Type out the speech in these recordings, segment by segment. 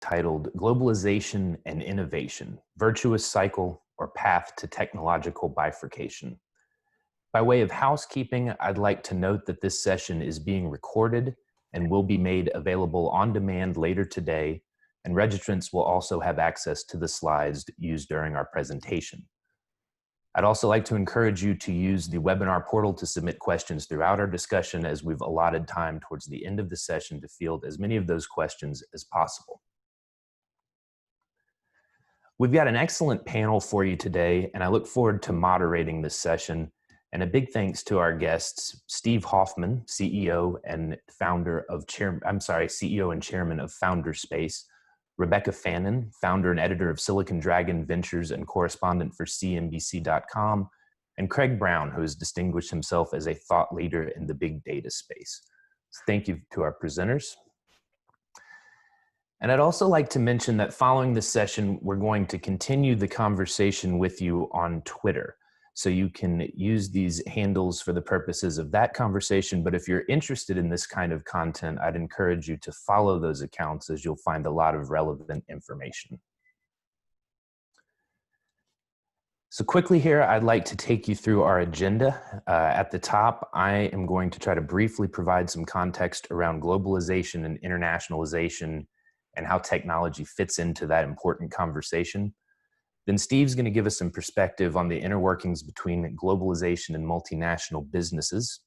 titled Globalization and Innovation, Virtuous Cycle or Path to Technological Bifurcation. By way of housekeeping, I'd like to note that this session is being recorded and will be made available on demand later today, and registrants will also have access to the slides used during our presentation. I'd also like to encourage you to use the webinar portal to submit questions throughout our discussion, as we've allotted time towards the end of the session to field as many of those questions as possible. We've got an excellent panel for you today, and I look forward to moderating this session. And a big thanks to our guests, Steve Hoffman, CEO and Chairman of Founderspace, Rebecca Fannin, founder and editor of Silicon Dragon Ventures and correspondent for CNBC.com, and Craig Brown, who has distinguished himself as a thought leader in the big data space. So thank you to our presenters. And I'd also like to mention that following this session, we're going to continue the conversation with you on Twitter. So you can use these handles for the purposes of that conversation. But if you're interested in this kind of content, I'd encourage you to follow those accounts, as you'll find a lot of relevant information. So quickly here, I'd like to take you through our agenda. At the top, I am going to try to briefly provide some context around globalization and internationalization and how technology fits into that important conversation. Then Steve's going to give us some perspective on the inner workings between globalization and multinational businesses.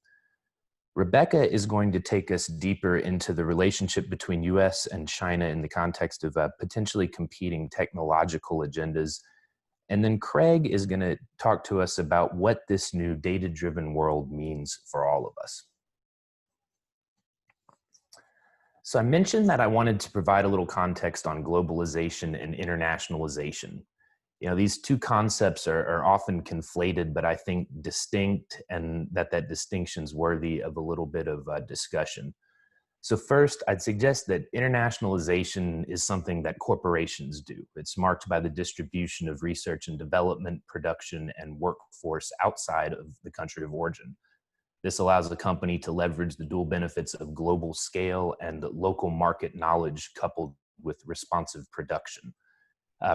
Rebecca is going to take us deeper into the relationship between US and China in the context of potentially competing technological agendas. And then Craig is going to talk to us about what this new data-driven world means for all of us. So I mentioned that I wanted to provide a little context on globalization and internationalization. You know, these two concepts are often conflated, but I think distinct, and that distinction's worthy of a little bit of discussion. So first, I'd suggest that internationalization is something that corporations do. It's marked by the distribution of research and development, production, and workforce outside of the country of origin. This allows a company to leverage the dual benefits of global scale and local market knowledge coupled with responsive production.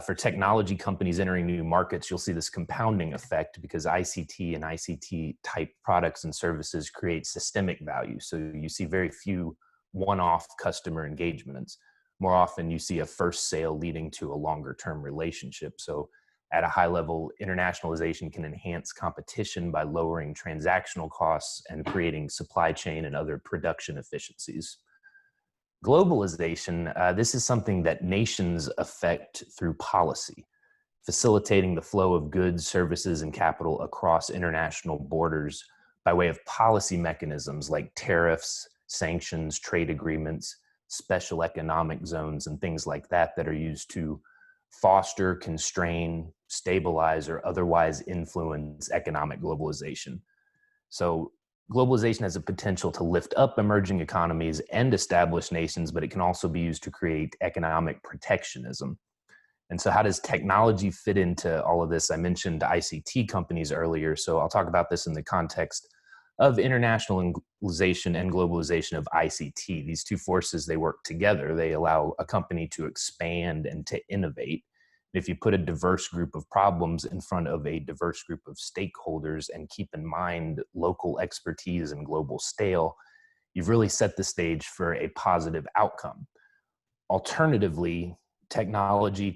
For technology companies entering new markets, you'll see this compounding effect because ICT and ICT type products and services create systemic value. So you see very few one-off customer engagements. More often you see a first sale leading to a longer term relationship. So at a high level, internationalization can enhance competition by lowering transactional costs and creating supply chain and other production efficiencies. Globalization, this is something that nations affect through policy, facilitating the flow of goods, services, and capital across international borders by way of policy mechanisms like tariffs, sanctions, trade agreements, special economic zones, and things like that that are used to foster, constrain, stabilize, or otherwise influence economic globalization. So globalization has a potential to lift up emerging economies and establish nations, but it can also be used to create economic protectionism. And so how does technology fit into all of this? I mentioned ICT companies earlier, so I'll talk about this in the context of internationalization and globalization of ICT. These two forces, they work together. They allow a company to expand and to innovate. If you put a diverse group of problems in front of a diverse group of stakeholders and keep in mind local expertise and global scale, you've really set the stage for a positive outcome. Alternatively, technology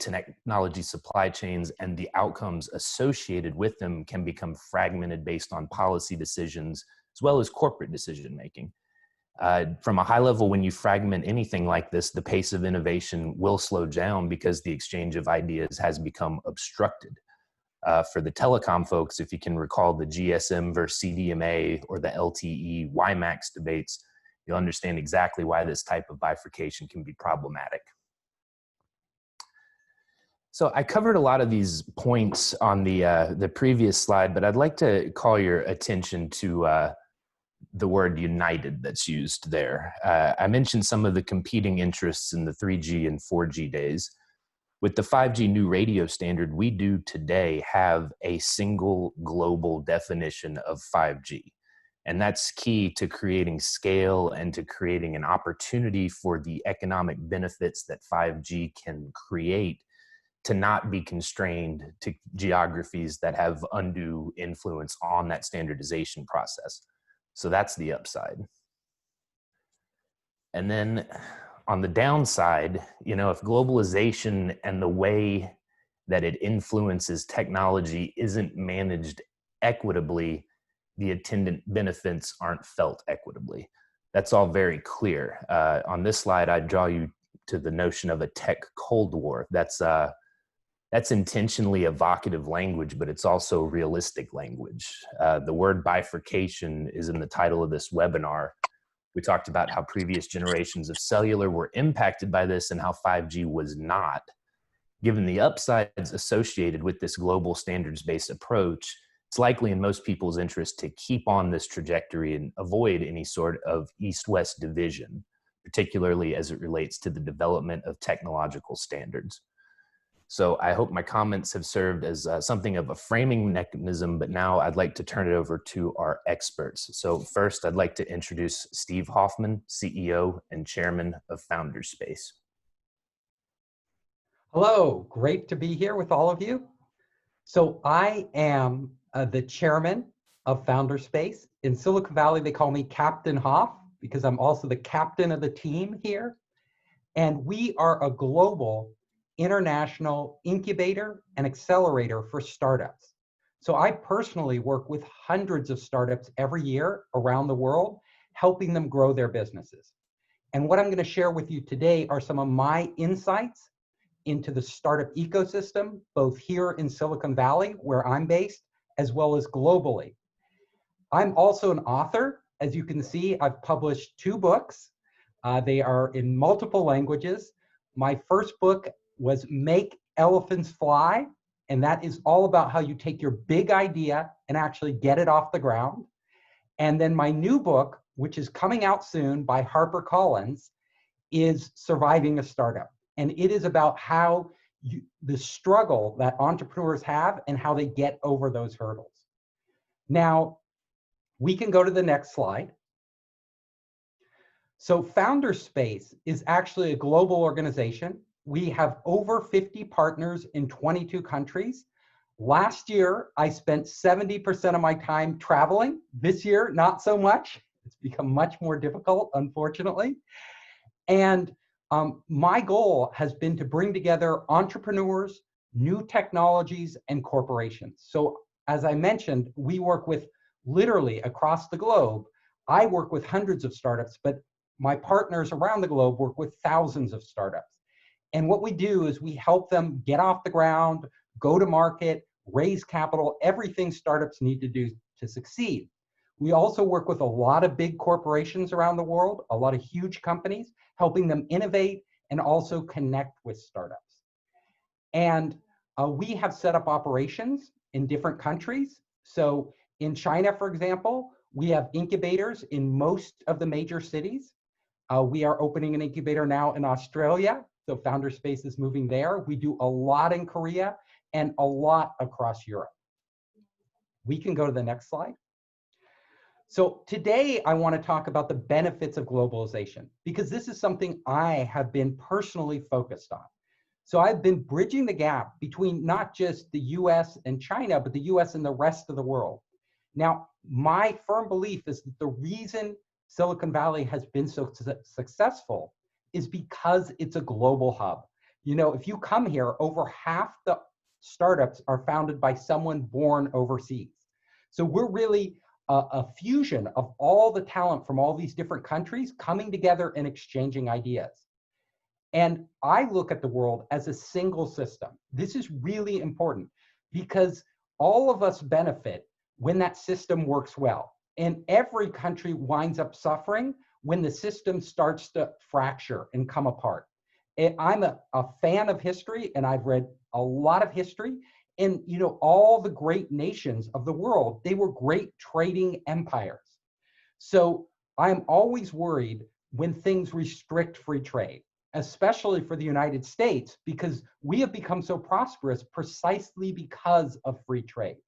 supply chains and the outcomes associated with them can become fragmented based on policy decisions as well as corporate decision making. From a high level, when you fragment anything like this, the pace of innovation will slow down because the exchange of ideas has become obstructed. For the telecom folks, if you can recall the GSM versus CDMA or the LTE WiMAX debates, you'll understand exactly why this type of bifurcation can be problematic. So I covered a lot of these points on the previous slide, but I'd like to call your attention to the word united that's used there. I mentioned some of the competing interests in the 3G and 4G days. With the 5G new radio standard, we do today have a single global definition of 5G. And that's key to creating scale and to creating an opportunity for the economic benefits that 5G can create to not be constrained to geographies that have undue influence on that standardization process. So that's the upside. And then on the downside, you know, if globalization and the way that it influences technology isn't managed equitably, the attendant benefits aren't felt equitably. That's all very clear. On this slide, I draw you to the notion of a tech Cold War. That's intentionally evocative language, but it's also realistic language. The word bifurcation is in the title of this webinar. We talked about how previous generations of cellular were impacted by this and how 5G was not. Given the upsides associated with this global standards-based approach, it's likely in most people's interest to keep on this trajectory and avoid any sort of east-west division, particularly as it relates to the development of technological standards. So I hope my comments have served as something of a framing mechanism, but now I'd like to turn it over to our experts. So first, I'd like to introduce Steve Hoffman, CEO and Chairman of FounderSpace. Hello, great to be here with all of you. So I am the chairman of FounderSpace. In Silicon Valley, they call me Captain Hoff because I'm also the captain of the team here. And we are a global international incubator and accelerator for startups. So I personally work with hundreds of startups every year around the world, helping them grow their businesses. And what I'm going to share with you today are some of my insights into the startup ecosystem, both here in Silicon Valley, where I'm based, as well as globally. I'm also an author. As you can see, I've published 2 books. They are in multiple languages. My first book was Make Elephants Fly, and that is all about how you take your big idea and actually get it off the ground. And then my new book, which is coming out soon by HarperCollins, is Surviving a Startup. And it is about how the struggle that entrepreneurs have and how they get over those hurdles. Now, we can go to the next slide. So FounderSpace is actually a global organization. We have over 50 partners in 22 countries. Last year, I spent 70% of my time traveling. This year, not so much. It's become much more difficult, unfortunately. And my goal has been to bring together entrepreneurs, new technologies, and corporations. So as I mentioned, we work with literally across the globe. I work with hundreds of startups, but my partners around the globe work with thousands of startups. And what we do is we help them get off the ground, go to market, raise capital, everything startups need to do to succeed. We also work with a lot of big corporations around the world, a lot of huge companies, helping them innovate and also connect with startups. And we have set up operations in different countries. So in China, for example, we have incubators in most of the major cities. We are opening an incubator now in Australia. So FounderSpace is moving there. We do a lot in Korea and a lot across Europe. We can go to the next slide. So today I want to talk about the benefits of globalization because this is something I have been personally focused on. So I've been bridging the gap between not just the US and China, but the US and the rest of the world. Now, my firm belief is that the reason Silicon Valley has been so successful is because it's a global hub. You know, if you come here, over half the startups are founded by someone born overseas. So we're really a fusion of all the talent from all these different countries coming together and exchanging ideas. And I look at the world as a single system. This is really important because all of us benefit when that system works well. And every country winds up suffering when the system starts to fracture and come apart. And I'm a fan of history, and I've read a lot of history. And you know, all the great nations of the world, they were great trading empires. So I'm always worried when things restrict free trade, especially for the United States, because we have become so prosperous precisely because of free trade.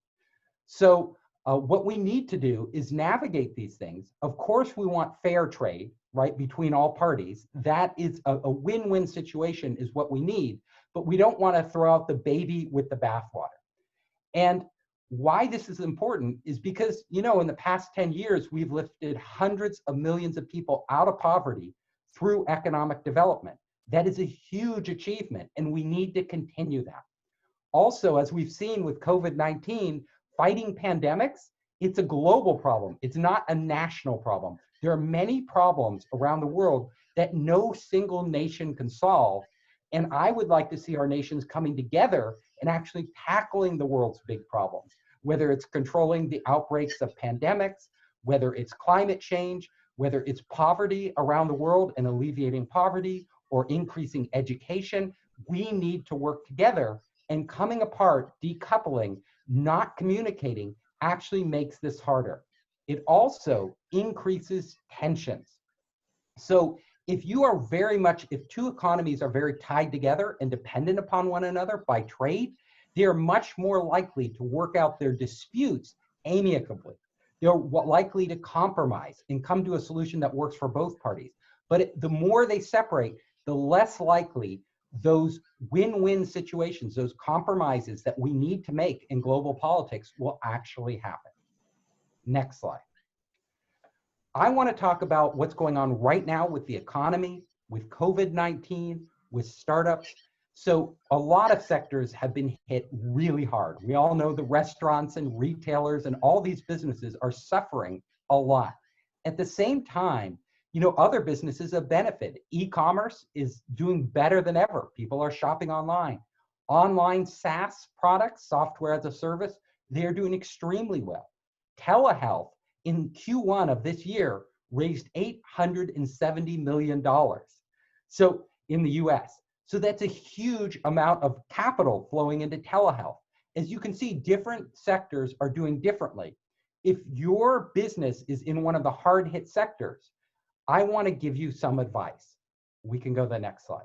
So What we need to do is navigate these things. Of course, we want fair trade, right, between all parties. That is a win-win situation is what we need, but we don't want to throw out the baby with the bathwater. And why this is important is because, you know, in the past 10 years, we've lifted hundreds of millions of people out of poverty through economic development. That is a huge achievement, and we need to continue that. Also, as we've seen with COVID-19, fighting pandemics, it's a global problem. It's not a national problem. There are many problems around the world that no single nation can solve. And I would like to see our nations coming together and actually tackling the world's big problems, whether it's controlling the outbreaks of pandemics, whether it's climate change, whether it's poverty around the world and alleviating poverty or increasing education. We need to work together, and coming apart, decoupling, not communicating actually makes this harder. It also increases tensions. So if you are very much, if two economies are very tied together and dependent upon one another by trade, they are much more likely to work out their disputes amicably. They're likely to compromise and come to a solution that works for both parties. But the more they separate, the less likely those win-win situations, those compromises that we need to make in global politics will actually happen. Next slide. I want to talk about what's going on right now with the economy, with COVID-19, with startups. So a lot of sectors have been hit really hard. We all know the restaurants and retailers and all these businesses are suffering a lot. At the same time, you know, other businesses have benefited. E-commerce is doing better than ever. People are shopping online. Online SaaS products, software as a service, they're doing extremely well. Telehealth in Q1 of this year raised $870 million. So in the US. So that's a huge amount of capital flowing into telehealth. As you can see, different sectors are doing differently. If your business is in one of the hard hit sectors, I want to give you some advice. We can go to the next slide.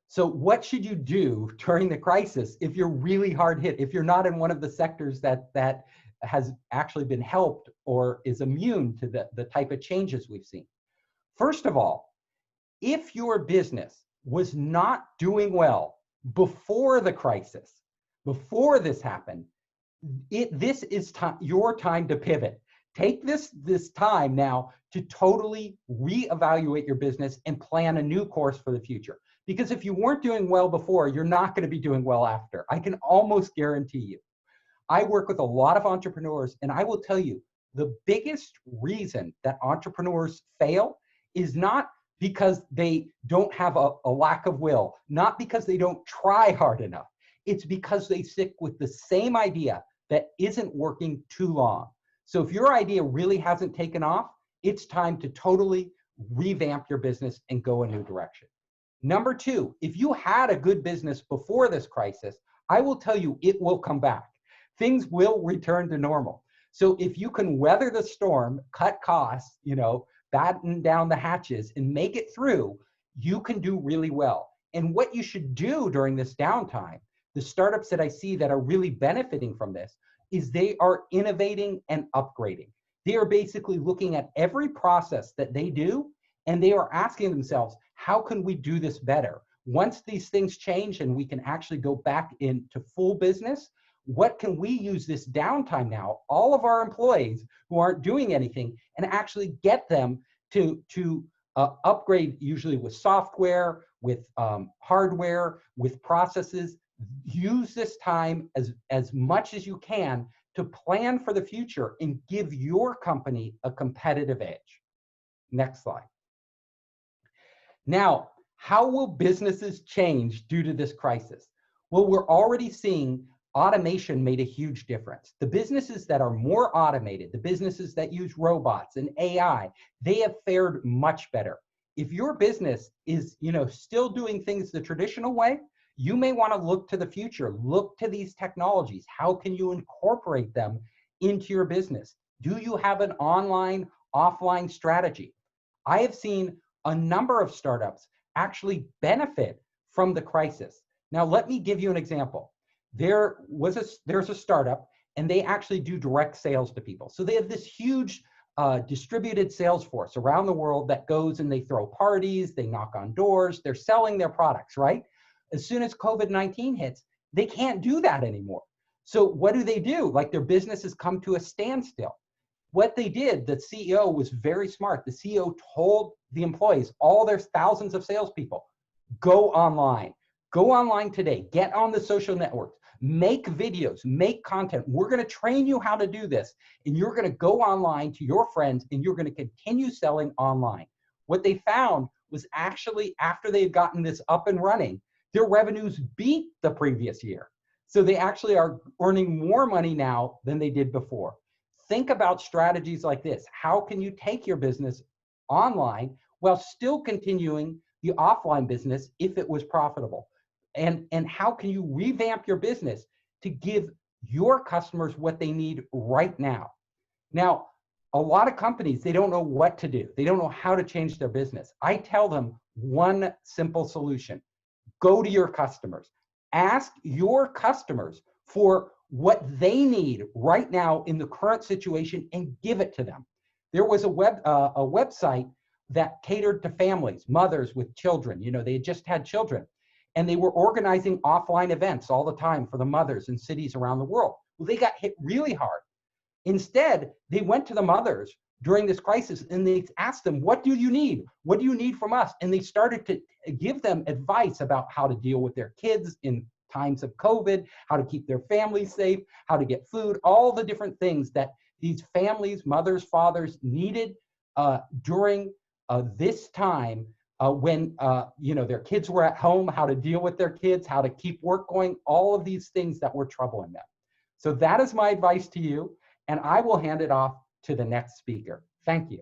So what should you do during the crisis if you're really hard hit, if you're not in one of the sectors that has actually been helped or is immune to the type of changes we've seen? First of all, if your business was not doing well before the crisis, before this happened, this is your time to pivot. Take this time now to totally reevaluate your business and plan a new course for the future. Because if you weren't doing well before, you're not going to be doing well after. I can almost guarantee you. I work with a lot of entrepreneurs, and I will tell you, the biggest reason that entrepreneurs fail is not because they don't have a lack of will, not because they don't try hard enough. It's because they stick with the same idea that isn't working too long. So if your idea really hasn't taken off, it's time to totally revamp your business and go a new direction. Number two, if you had a good business before this crisis, I will tell you it will come back. Things will return to normal. So if you can weather the storm, cut costs, you know, batten down the hatches and make it through, you can do really well. And what you should do during this downtime, the startups that I see that are really benefiting from this, is they are innovating and upgrading. They are basically looking at every process that they do, and they are asking themselves, how can we do this better? Once these things change and we can actually go back into full business, what can we use this downtime now, all of our employees who aren't doing anything, and actually get them to upgrade, usually with software, with hardware, with processes. Use this time as much as you can to plan for the future and give your company a competitive edge. Next slide. Now, how will businesses change due to this crisis? Well, we're already seeing automation made a huge difference. The businesses that are more automated, the businesses that use robots and AI, they have fared much better. If your business is, you know, still doing things the traditional way, you may want to look to the future, look to these technologies. How can you incorporate them into your business? Do you have an online, offline strategy? I have seen a number of startups actually benefit from the crisis. Now, let me give you an example. There's a startup, and they actually do direct sales to people. So they have this huge distributed sales force around the world that goes and they throw parties, they knock on doors, they're selling their products, right? As soon as COVID-19 hits, they can't do that anymore. So what do? Like their business has come to a standstill. What they did, the CEO was very smart. The CEO told the employees, all their thousands of salespeople, go online. Go online today. Get on the social networks. Make videos. Make content. We're going to train you how to do this. And you're going to go online to your friends and you're going to continue selling online. What they found was actually after they had gotten this up and running, their revenues beat the previous year. So they actually are earning more money now than they did before. Think about strategies like this. How can you take your business online while still continuing the offline business if it was profitable? And how can you revamp your business to give your customers what they need right now? Now, a lot of companies, they don't know what to do. They don't know how to change their business. I tell them one simple solution. Go to your customers. Ask your customers for what they need right now in the current situation and give it to them. There was a website that catered to families, mothers with children. You know, they had just had children, and they were organizing offline events all the time for the mothers in cities around the world. Well, they got hit really hard. Instead, they went to the mothers during this crisis and they asked them, what do you need? What do you need from us? And they started to give them advice about how to deal with their kids in times of COVID, how to keep their families safe, how to get food, all the different things that these families, mothers, fathers needed during this time when their kids were at home, how to deal with their kids, how to keep work going, all of these things that were troubling them. So that is my advice to you, and I will hand it off to the next speaker. Thank you.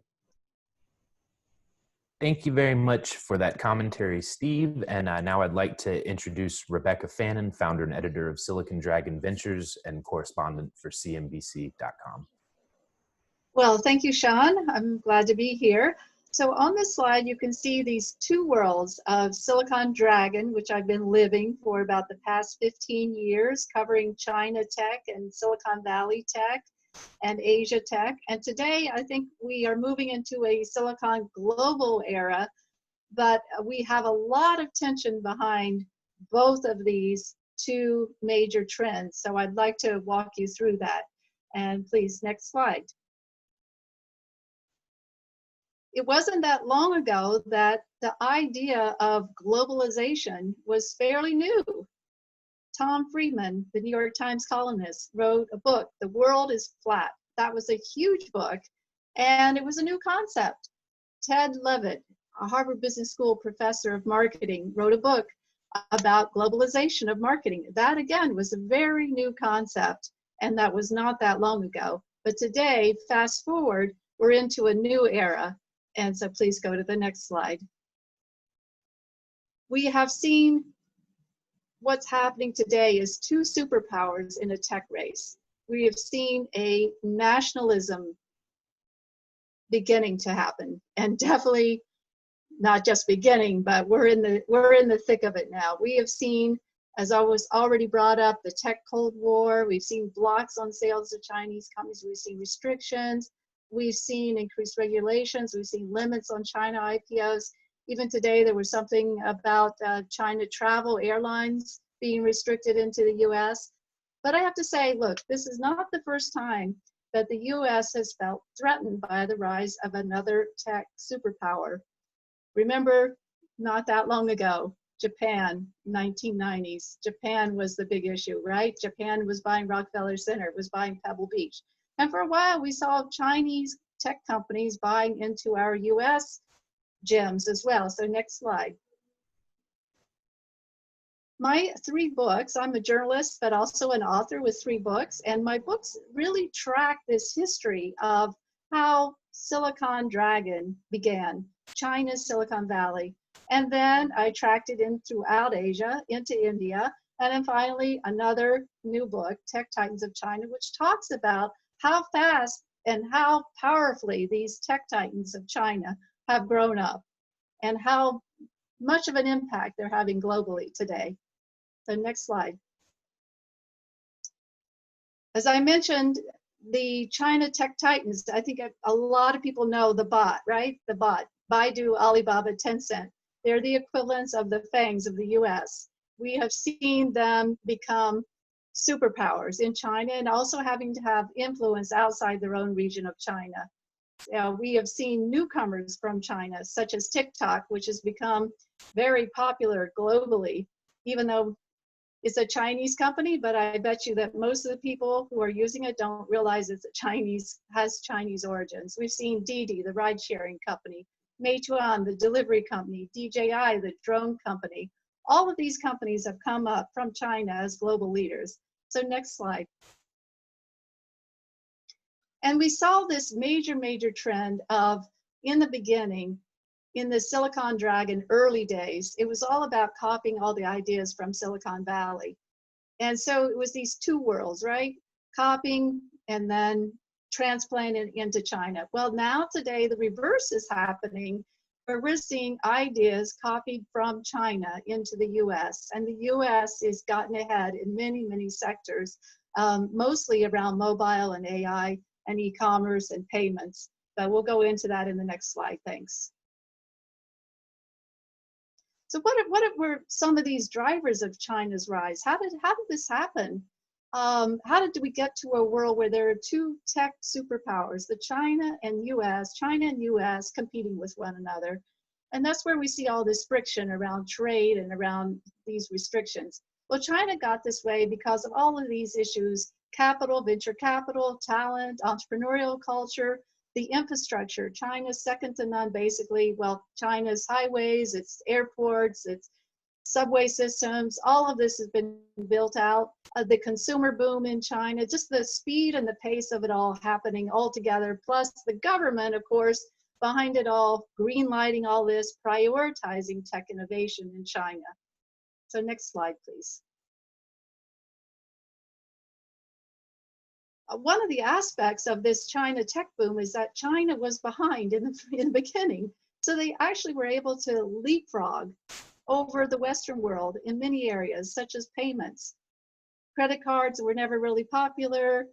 Thank you very much for that commentary, Steve. And now I'd like to introduce Rebecca Fannin, founder and editor of Silicon Dragon Ventures and correspondent for CNBC.com. Well, thank you, Sean. I'm glad to be here. So on this slide, you can see these two worlds of Silicon Dragon, which I've been living for about the past 15 years, covering China tech and Silicon Valley tech and Asia tech. And today, I think we are moving into a Silicon global era, but we have a lot of tension behind both of these two major trends. So I'd like to walk you through that. And please, next slide. It wasn't that long ago that the idea of globalization was fairly new. Tom Friedman, the New York Times columnist, wrote a book, The World is Flat. That was a huge book, and it was a new concept. Ted Levitt, a Harvard Business School professor of marketing, wrote a book about globalization of marketing. That, again, was a very new concept, and that was not that long ago. But today, fast forward, we're into a new era. And so please go to the next slide. We have seen what's happening today is two superpowers in a tech race. We have seen a nationalism beginning to happen, and definitely not just beginning, but we're in the thick of it now. We have seen, as I was already brought up, the tech Cold War. We've seen blocks on sales to Chinese companies. We've seen restrictions. We've seen increased regulations. We've seen limits on China IPOs. Even today, there was something about China travel airlines being restricted into the US. But I have to say, look, this is not the first time that the US has felt threatened by the rise of another tech superpower. Remember, not that long ago, Japan, 1990s. Japan was the big issue, right? Japan was buying Rockefeller Center, was buying Pebble Beach. And for a while, we saw Chinese tech companies buying into our US gems as well. So next slide. My 3 books, I'm a journalist, but also an author with 3 books. And my books really track this history of how Silicon Dragon began, China's Silicon Valley. And then I tracked it in throughout Asia, into India. And then finally, another new book, Tech Titans of China, which talks about how fast and how powerfully these tech titans of China have grown up and how much of an impact they're having globally today. So next slide. As I mentioned, the China tech titans, I think a lot of people know the bot, right? The bot, Baidu, Alibaba, Tencent. They're the equivalents of the FANGs of the US. We have seen them become superpowers in China and also having to have influence outside their own region of China. We have seen newcomers from China, such as TikTok, which has become very popular globally, even though it's a Chinese company, but I bet you that most of the people who are using it don't realize it's has Chinese origins. We've seen Didi, the ride sharing company, Meituan, the delivery company, DJI, the drone company. All of these companies have come up from China as global leaders. So next slide. And we saw this major trend of, in the beginning, in the Silicon Dragon early days, it was all about copying all the ideas from Silicon Valley. And so it was these two worlds, right? Copying and then transplanting into China. Well, now today, the reverse is happening, where we're seeing ideas copied from China into the US. And the US has gotten ahead in many sectors, mostly around mobile and AI and e-commerce and payments. But we'll go into that in the next slide, thanks. So what were some of these drivers of China's rise? How did this happen? How did we get to a world where there are two tech superpowers, the China and US competing with one another? And that's where we see all this friction around trade and around these restrictions. Well, China got this way because of all of these issues: capital, venture capital, talent, entrepreneurial culture, the infrastructure. China's second to none, basically. Well, China's highways, its airports, its subway systems, all of this has been built out. The consumer boom in China, just the speed and the pace of it all happening all together, plus the government, of course, behind it all, green lighting all this, prioritizing tech innovation in China. So next slide, please. One of the aspects of this China tech boom is that China was behind in the beginning. So they actually were able to leapfrog over the Western world in many areas, such as payments. Credit cards were never really popular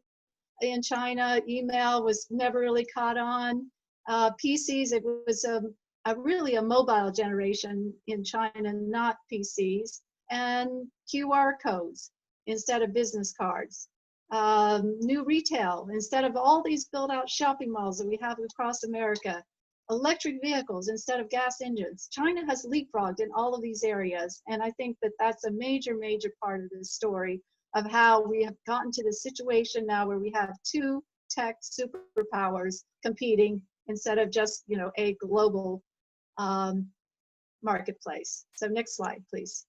in China. Email was never really caught on. PCs, it was really a mobile generation in China, not PCs. And QR codes instead of business cards. New retail, instead of all these built out shopping malls that we have across America. Electric vehicles instead of gas engines. China has leapfrogged in all of these areas. And I think that that's a major part of this story of how we have gotten to this situation now where we have two tech superpowers competing instead of just, a global marketplace. So next slide, please.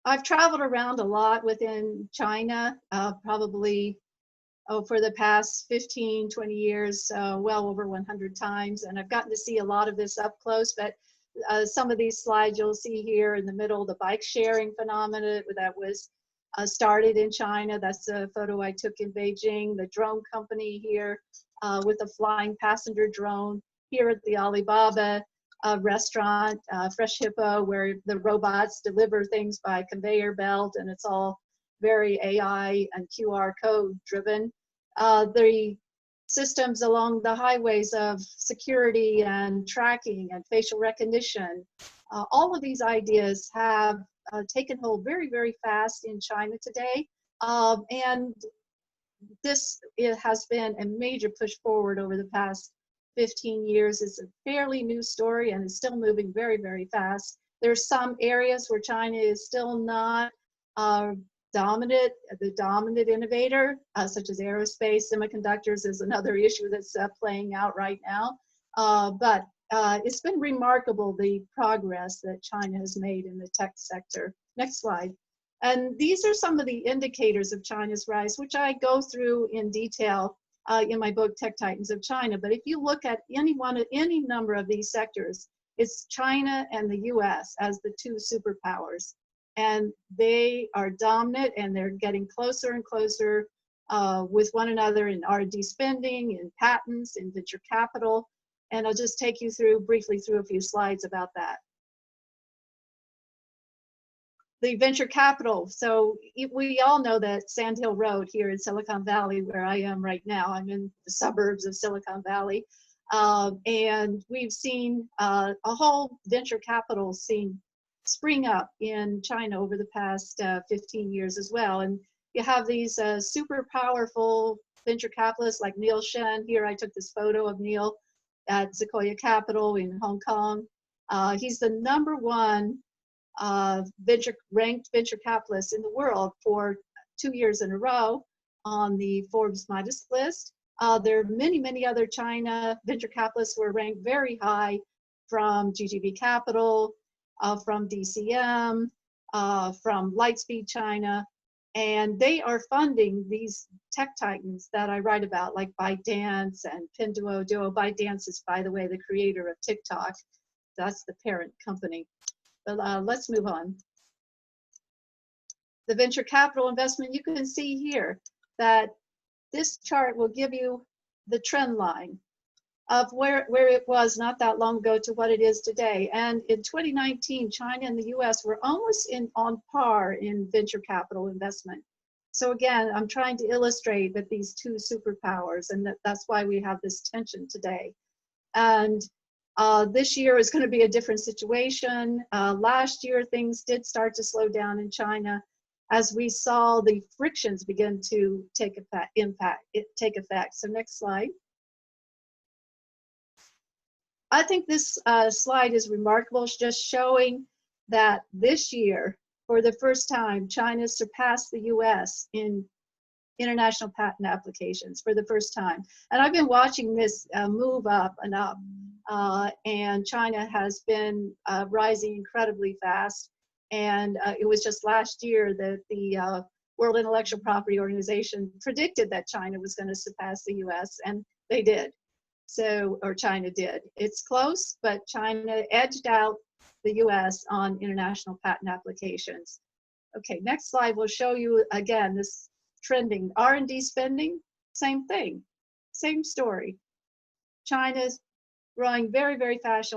I've traveled around a lot within China, probably for the past 15, 20 years, well over 100 times. And I've gotten to see a lot of this up close, but some of these slides you'll see here in the middle, the bike sharing phenomena that was started in China. That's a photo I took in Beijing. The drone company here with a flying passenger drone here at the Alibaba restaurant, Fresh Hippo, where the robots deliver things by conveyor belt, and it's all very AI and QR code driven. The systems along the highways of security and tracking and facial recognition, all of these ideas have taken hold very fast in China today. And this has been a major push forward over the past 15 years. It's a fairly new story and it's still moving very fast. There's some areas where China is still not the dominant innovator, such as aerospace. Semiconductors is another issue that's playing out right now. But it's been remarkable, the progress that China has made in the tech sector. Next slide. And these are some of the indicators of China's rise, which I go through in detail in my book, Tech Titans of China. But if you look at any number of these sectors, it's China and the US as the two superpowers. And they are dominant and they're getting closer and closer with one another in R&D spending, in patents, in venture capital. And I'll just take you briefly through a few slides about that. the venture capital. So we all know that Sand Hill Road here in Silicon Valley, where I am right now, I'm in the suburbs of Silicon Valley, and we've seen a whole venture capital scene spring up in China over the past 15 years as well. And you have these super powerful venture capitalists like Neil Shen. Here I took this photo of Neil at Sequoia Capital in Hong Kong. He's the #1 ranked venture capitalist in the world for 2 years in a row on the Forbes Midas list. There are many, many other China venture capitalists who are ranked very high, from GGV Capital, from DCM, from Lightspeed China, and they are funding these tech titans that I write about, like ByteDance and Pinduoduo. ByteDance is, by the way, the creator of TikTok. That's the parent company. But let's move on. The venture capital investment, you can see here that this chart will give you the trend line of where it was not that long ago to what it is today. And in 2019, China and the US were almost on par in venture capital investment. So again, I'm trying to illustrate that these two superpowers, and that's why we have this tension today. And this year is going to be a different situation. Last year, things did start to slow down in China as we saw the frictions begin to take effect. So next slide. I think this slide is remarkable. It's just showing that this year, for the first time, China surpassed the US in international patent applications for the first time. And I've been watching this move up and up. And China has been rising incredibly fast. And it was just last year that the World Intellectual Property Organization predicted that China was going to surpass the US, and they did. So, or China did. It's close, but China edged out the US on international patent applications. Okay, next slide will show you again this trending. R&D spending, same thing, same story. China's growing very, very fast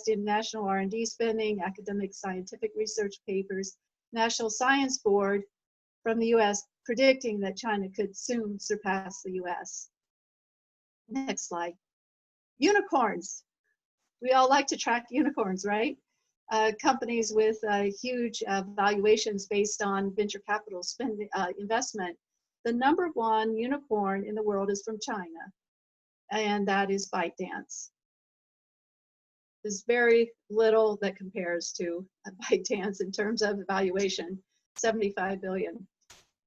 in national R&D spending, academic scientific research papers. National Science Board from the US predicting that China could soon surpass the US. Next slide. Unicorns. We all like to track unicorns, right? Companies with huge valuations based on venture capital spending investment. The #1 unicorn in the world is from China, and that is ByteDance. There's very little that compares to ByteDance in terms of valuation, 75 billion.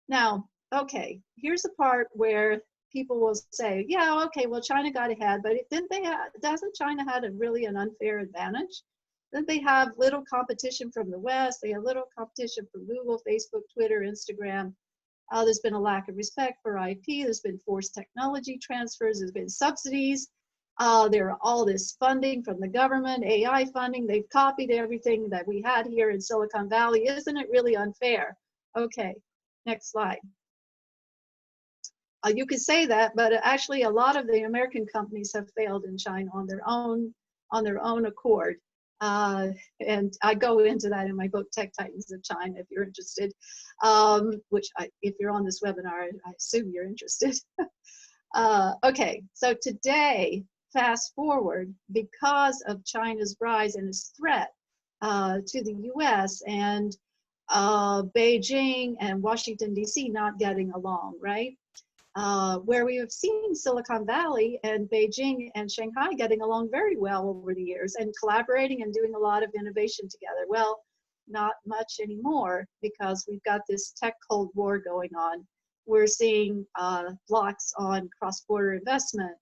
Now, okay, here's the part where people will say, yeah, okay, well, China got ahead, but doesn't China have really an unfair advantage? Then they have little competition from the West. They have little competition from Google, Facebook, Twitter, Instagram. There's been a lack of respect for IP. There's been forced technology transfers. There's been subsidies. There are all this funding from the government, AI funding. They've copied everything that we had here in Silicon Valley. Isn't it really unfair? Okay, next slide. You could say that, but actually a lot of the American companies have failed in China on their own accord. And I go into that in my book, Tech Titans of China, if you're interested, if you're on this webinar, I assume you're interested. Okay, so today, fast forward, because of China's rise and its threat to the US and Beijing and Washington, DC not getting along, right? Where we have seen Silicon Valley and Beijing and Shanghai getting along very well over the years and collaborating and doing a lot of innovation together. Well, not much anymore because we've got this tech Cold War going on. We're seeing blocks on cross-border investment.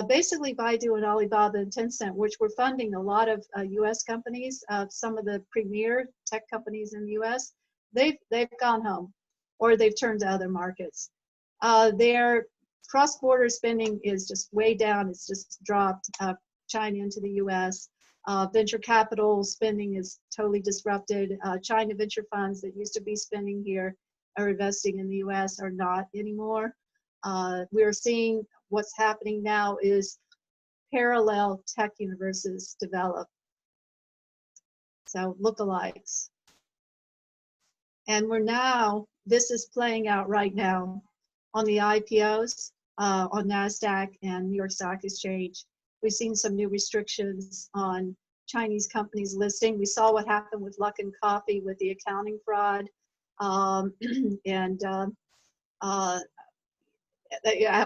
Basically, Baidu and Alibaba and Tencent, which were funding a lot of US companies, some of the premier tech companies in the US, they've gone home or they've turned to other markets. Their cross-border spending is just way down. It's just dropped China into the US. Venture capital spending is totally disrupted. China venture funds that used to be spending here or investing in the US are not anymore. We're seeing what's happening now is parallel tech universes develop. So lookalikes. And this is playing out right now on the IPOs, on NASDAQ and New York Stock Exchange. We've seen some new restrictions on Chinese companies listing. We saw what happened with Luckin Coffee with the accounting fraud. At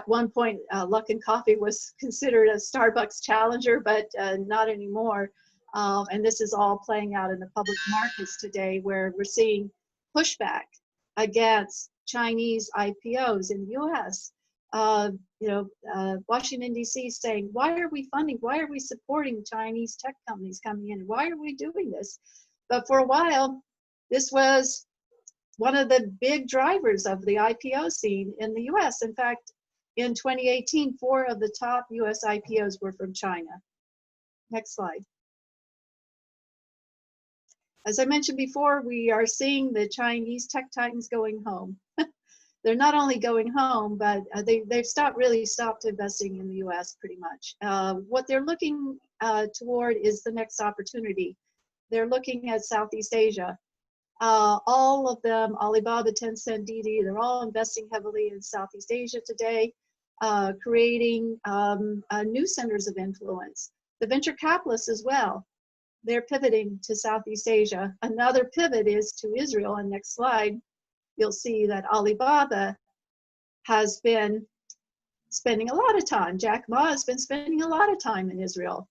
one point, Luckin Coffee was considered a Starbucks challenger, but not anymore. And this is all playing out in the public markets today, where we're seeing pushback against Chinese IPOs in the U.S. Washington, D.C. saying, why are we supporting Chinese tech companies coming in? Why are we doing this? But for a while, this was one of the big drivers of the IPO scene in the U.S. In fact, in 2018, 4 of the top U.S. IPOs were from China. Next slide. As I mentioned before, we are seeing the Chinese tech titans going home. They're not only going home, but they've stopped investing in the U.S. pretty much. What they're looking toward is the next opportunity. They're looking at Southeast Asia. All of them, Alibaba, Tencent, Didi, they're all investing heavily in Southeast Asia today, creating new centers of influence. The venture capitalists as well, they're pivoting to Southeast Asia. Another pivot is to Israel. And next slide, you'll see that Alibaba has been spending a lot of time. Jack Ma has been spending a lot of time in Israel.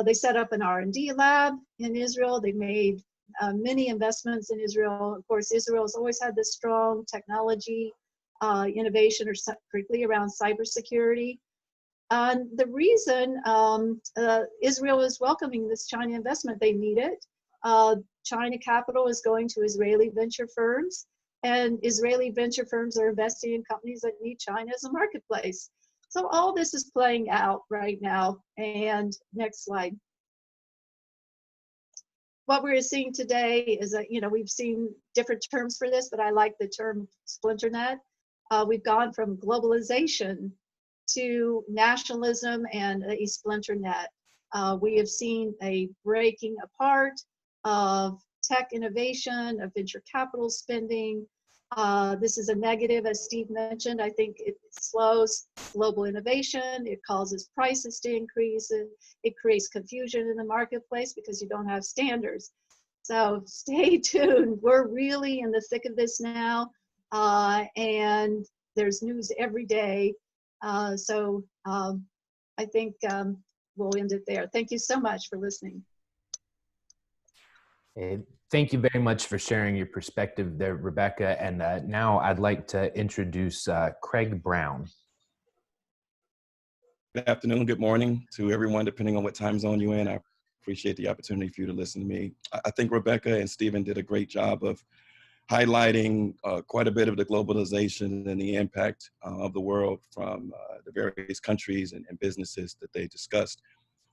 They set up an R&D lab in Israel. They made many investments in Israel. Of course, Israel has always had this strong technology innovation, or particularly around cybersecurity. And the reason Israel is welcoming this China investment, they need it. China capital is going to Israeli venture firms, and Israeli venture firms are investing in companies that need China as a marketplace. So all this is playing out right now. And next slide. What we're seeing today is that, we've seen different terms for this, but I like the term splinter net. We've gone from globalization to nationalism and a splinter net. We have seen a breaking apart of tech innovation, of venture capital spending. This is a negative, as Steve mentioned. I think it slows global innovation. It causes prices to increase. It creates confusion in the marketplace because you don't have standards. So stay tuned. We're really in the thick of this now, and there's news every day. So I think we'll end it there. Thank you so much for listening. Thank you very much for sharing your perspective there, Rebecca. And now I'd like to introduce Craig Brown. Good afternoon, good morning to everyone, depending on what time zone you're in. I appreciate the opportunity for you to listen to me. I think Rebecca and Stephen did a great job of highlighting quite a bit of the globalization and the impact of the world from the various countries and businesses that they discussed.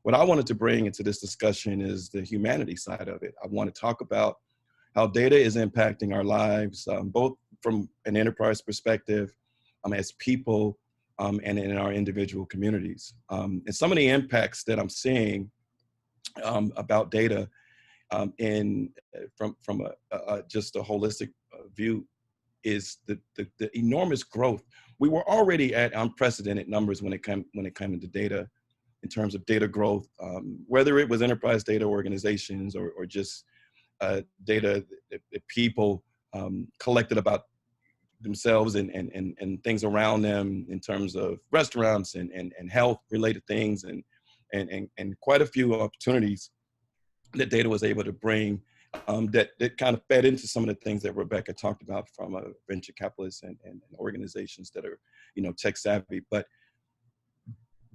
What I wanted to bring into this discussion is the humanity side of it. I want to talk about how data is impacting our lives, both from an enterprise perspective, as people, and in our individual communities. And some of the impacts that I'm seeing about data from just a holistic view is the enormous growth. We were already at unprecedented numbers when it came into data, in terms of data growth, whether it was enterprise data organizations or just data that people collected about themselves and things around them in terms of restaurants and health related things and quite a few opportunities that data was able to bring that kind of fed into some of the things that Rebecca talked about from venture capitalists and organizations that are, tech savvy. But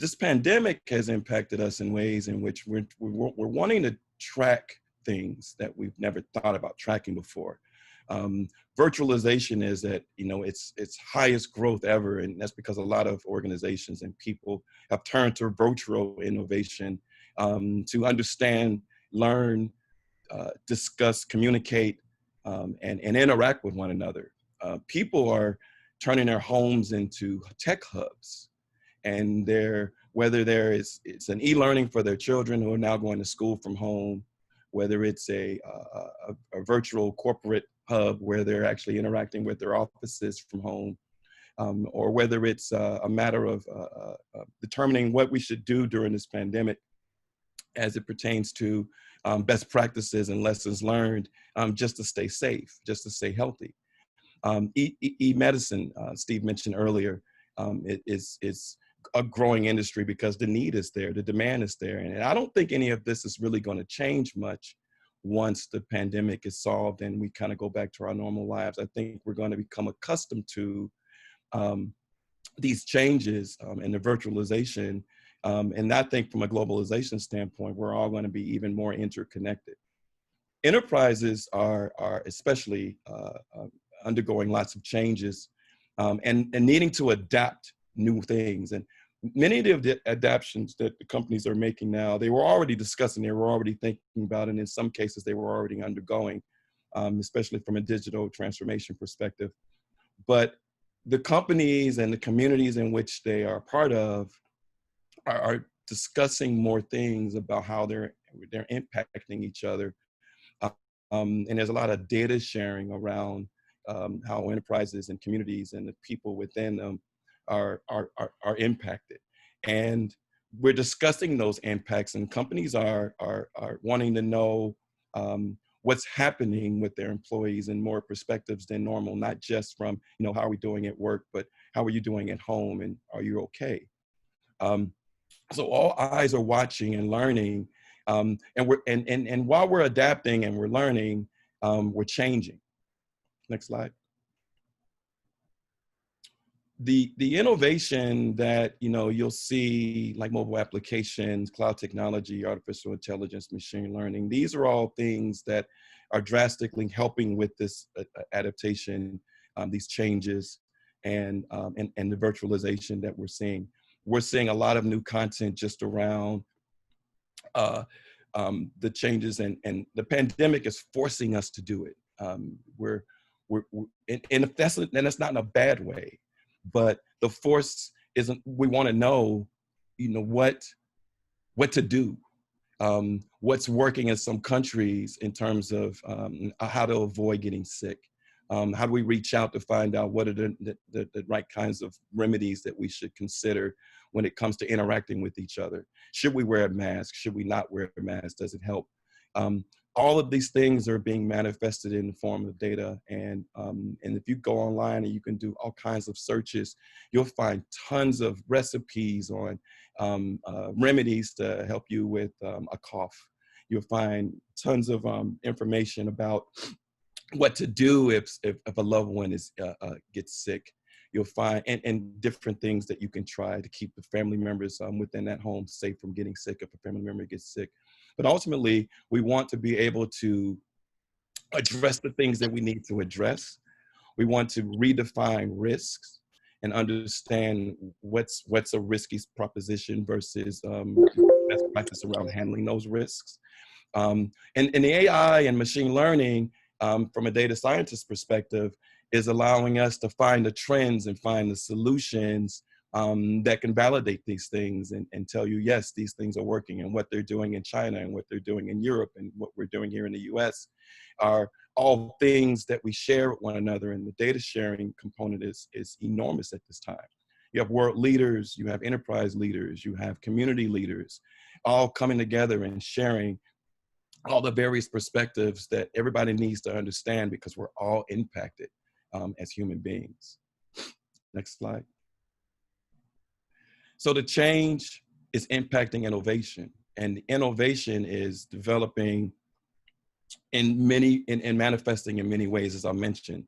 this pandemic has impacted us in ways in which we're wanting to track things that we've never thought about tracking before. Virtualization is at its highest growth ever, and that's because a lot of organizations and people have turned to virtual innovation to understand, learn, discuss, communicate, and interact with one another. People are turning their homes into tech hubs. And whether it's an e-learning for their children who are now going to school from home, whether it's a virtual corporate hub where they're actually interacting with their offices from home, or whether it's a matter of determining what we should do during this pandemic as it pertains to best practices and lessons learned, just to stay safe, just to stay healthy. E-medicine, Steve mentioned earlier, is a growing industry because the need is there, the demand is there. And I don't think any of this is really going to change much once the pandemic is solved and we kind of go back to our normal lives. I think we're going to become accustomed to these changes and the virtualization. And I think from a globalization standpoint, we're all going to be even more interconnected. Enterprises are especially undergoing lots of changes and needing to adapt new things. And many of the adaptations that the companies are making now, they were already discussing, they were already thinking about, and in some cases they were already undergoing, especially from a digital transformation perspective. But the companies and the communities in which they are part of are discussing more things about how they're impacting each other. And there's a lot of data sharing around how enterprises and communities and the people within them are impacted. And we're discussing those impacts, and companies are wanting to know what's happening with their employees in more perspectives than normal, not just from, how are we doing at work, but how are you doing at home, and are you okay? So all eyes are watching and learning, and while we're adapting and we're learning, we're changing. Next slide. The innovation that you'll see, like mobile applications, cloud technology, artificial intelligence, machine learning, these are all things that are drastically helping with this adaptation, these changes, and the virtualization that we're seeing. We're seeing a lot of new content just around the changes, and the pandemic is forcing us to do it. We're and if that's not in a bad way, but the force isn't. We want to know, what to do, what's working in some countries in terms of how to avoid getting sick. How do we reach out to find out what are the right kinds of remedies that we should consider when it comes to interacting with each other? Should we wear a mask? Should we not wear a mask? Does it help? All of these things are being manifested in the form of data. And if you go online and you can do all kinds of searches, you'll find tons of recipes on remedies to help you with a cough. You'll find tons of information about what to do if a loved one gets sick. You'll find and different things that you can try to keep the family members within that home safe from getting sick if a family member gets sick. But ultimately, we want to be able to address the things that we need to address. We want to redefine risks and understand what's a risky proposition versus best practice around handling those risks. And the AI and machine learning, from a data scientist perspective, is allowing us to find the trends and find the solutions that can validate these things and tell you, yes, these things are working, and what they're doing in China and what they're doing in Europe and what we're doing here in the US are all things that we share with one another. And the data sharing component is enormous at this time. You have world leaders, you have enterprise leaders, you have community leaders, all coming together and sharing all the various perspectives that everybody needs to understand, because we're all impacted as human beings. Next slide. So the change is impacting innovation, and innovation is developing in manifesting in many ways, as I mentioned.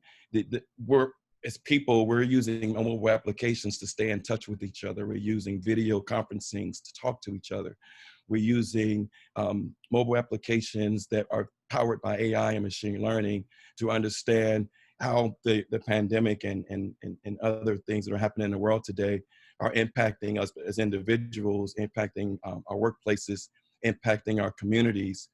As people, we're using mobile applications to stay in touch with each other. We're using video conferencing to talk to each other. We're using mobile applications that are powered by AI and machine learning to understand how the pandemic and other things that are happening in the world today are impacting us as individuals, impacting our workplaces, impacting our communities.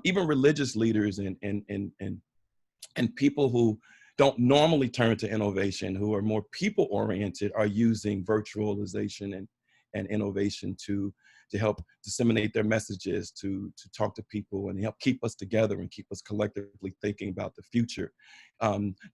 Even religious leaders and people who don't normally turn to innovation, who are more people-oriented, are using virtualization and innovation to to help disseminate their messages, to talk to people and help keep us together and keep us collectively thinking about the future.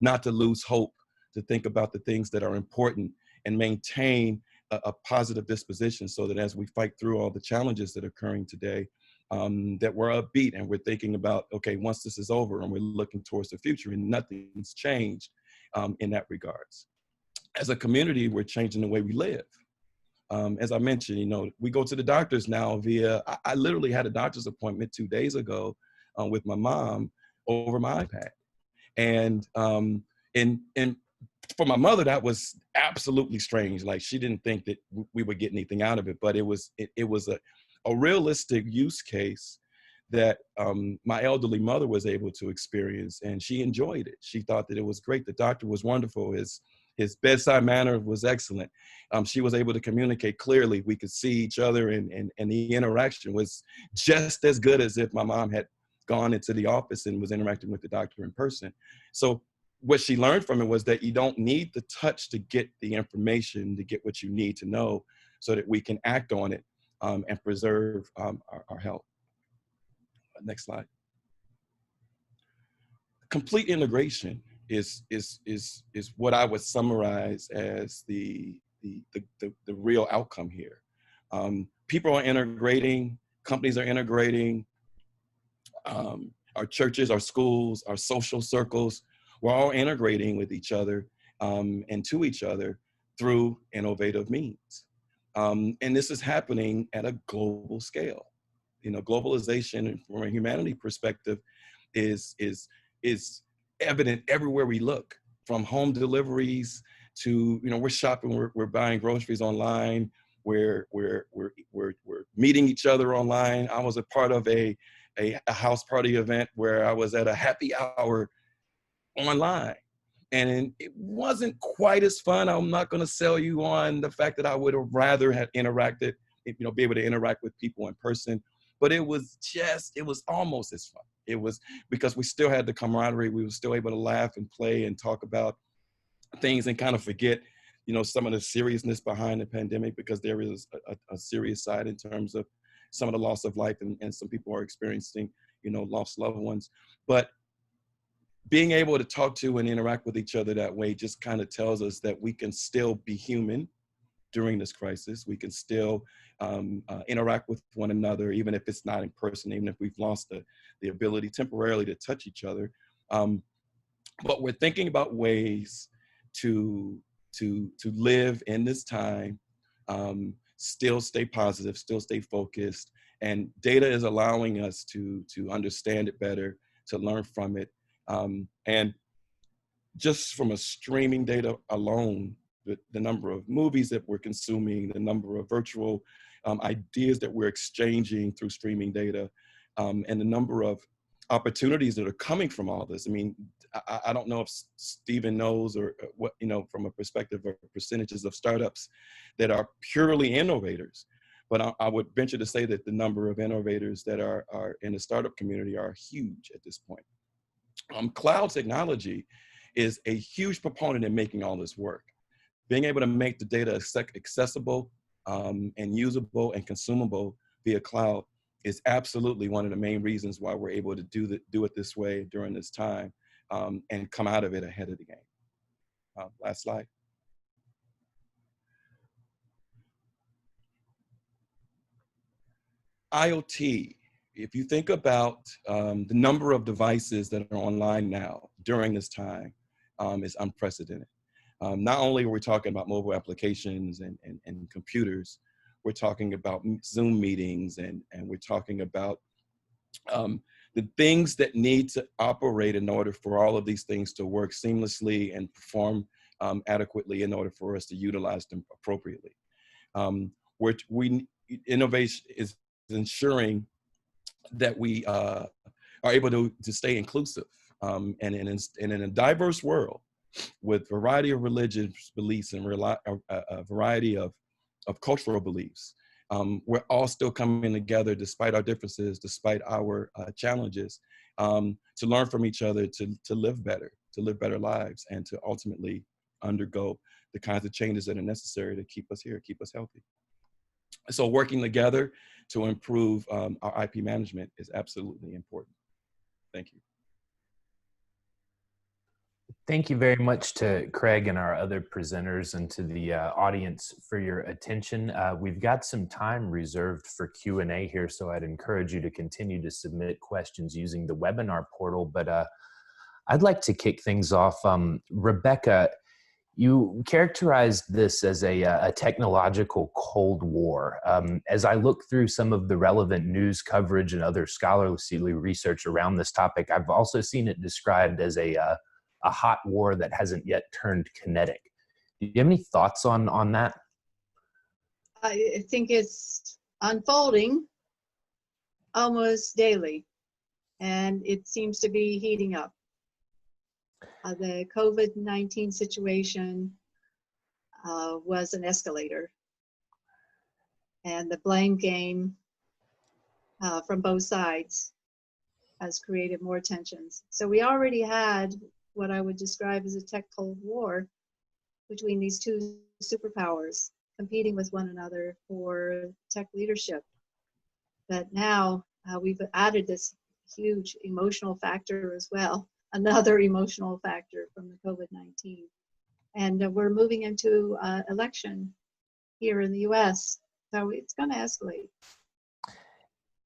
Not to lose hope, to think about the things that are important and maintain a positive disposition so that as we fight through all the challenges that are occurring today, that we're upbeat and we're thinking about, okay, once this is over and we're looking towards the future and nothing's changed in that regards. As a community, we're changing the way we live. As I mentioned, you know, we go to the doctors now via, I literally had a doctor's appointment 2 days ago with my mom over my iPad. And for my mother, that was absolutely strange. Like, she didn't think that we would get anything out of it, but it was a realistic use case that my elderly mother was able to experience, and she enjoyed it. She thought that it was great. The doctor was wonderful. His bedside manner was excellent. She was able to communicate clearly. We could see each other, and the interaction was just as good as if my mom had gone into the office and was interacting with the doctor in person. So what she learned from it was that you don't need the touch to get the information, to get what you need to know so that we can act on it and preserve our health. Next slide. Complete integration is what I would summarize as the real outcome here. People are integrating, companies are integrating, our churches, our schools, our social circles, we're all integrating with each other and to each other through innovative means. And this is happening at a global scale. You know, globalization from a humanity perspective is evident everywhere we look, from home deliveries to, you know, we're shopping, we're buying groceries online, we're meeting each other online. I was a part of a house party event where I was at a happy hour online, and it wasn't quite as fun. I'm not going to sell you on the fact that I would have rather have interacted, you know, be able to interact with people in person, but it was almost as fun. It was because we still had the camaraderie. We were still able to laugh and play and talk about things and kind of forget, you know, some of the seriousness behind the pandemic, because there is a serious side in terms of some of the loss of life, and some people are experiencing, you know, lost loved ones. But being able to talk to and interact with each other that way just kind of tells us that we can still be human during this crisis. We can still interact with one another, even if it's not in person, even if we've lost the ability temporarily to touch each other. But we're thinking about ways to live in this time, still stay positive, still stay focused. And data is allowing us to understand it better, to learn from it. And just from a streaming data alone, the number of movies that we're consuming, the number of virtual ideas that we're exchanging through streaming data, and the number of opportunities that are coming from all this. I mean, I don't know if Stephen knows, or what, you know, from a perspective of percentages of startups that are purely innovators, but I would venture to say that the number of innovators that are in the startup community are huge at this point. Cloud technology is a huge proponent in making all this work. Being able to make the data accessible and usable and consumable via cloud is absolutely one of the main reasons why we're able to do it this way during this time, and come out of it ahead of the game. Last slide. IoT. If you think about the number of devices that are online now during this time, is unprecedented. Not only are we talking about mobile applications and computers, we're talking about Zoom meetings, and we're talking about the things that need to operate in order for all of these things to work seamlessly and perform adequately in order for us to utilize them appropriately. Innovation is ensuring that we are able to stay inclusive, and in a diverse world with a variety of religious beliefs and a variety of cultural beliefs. We're all still coming together despite our differences, despite our challenges, to learn from each other, to live better lives, and to ultimately undergo the kinds of changes that are necessary to keep us here, keep us healthy. So working together to improve our IP management is absolutely important. Thank you. Thank you very much to Craig and our other presenters and to the audience for your attention. We've got some time reserved for Q&A here, so I'd encourage you to continue to submit questions using the webinar portal. But I'd like to kick things off. Rebecca, you characterized this as a technological Cold War. As I look through some of the relevant news coverage and other scholarly research around this topic, I've also seen it described as a hot war that hasn't yet turned kinetic. Do you have any thoughts on that? I think it's unfolding almost daily, and it seems to be heating up. The COVID-19 situation was an escalator, and the blame game from both sides has created more tensions. So we already had what I would describe as a tech Cold War between these two superpowers competing with one another for tech leadership. But now we've added this huge emotional factor as well, another emotional factor from the COVID-19. And we're moving into election here in the US, so it's going to escalate.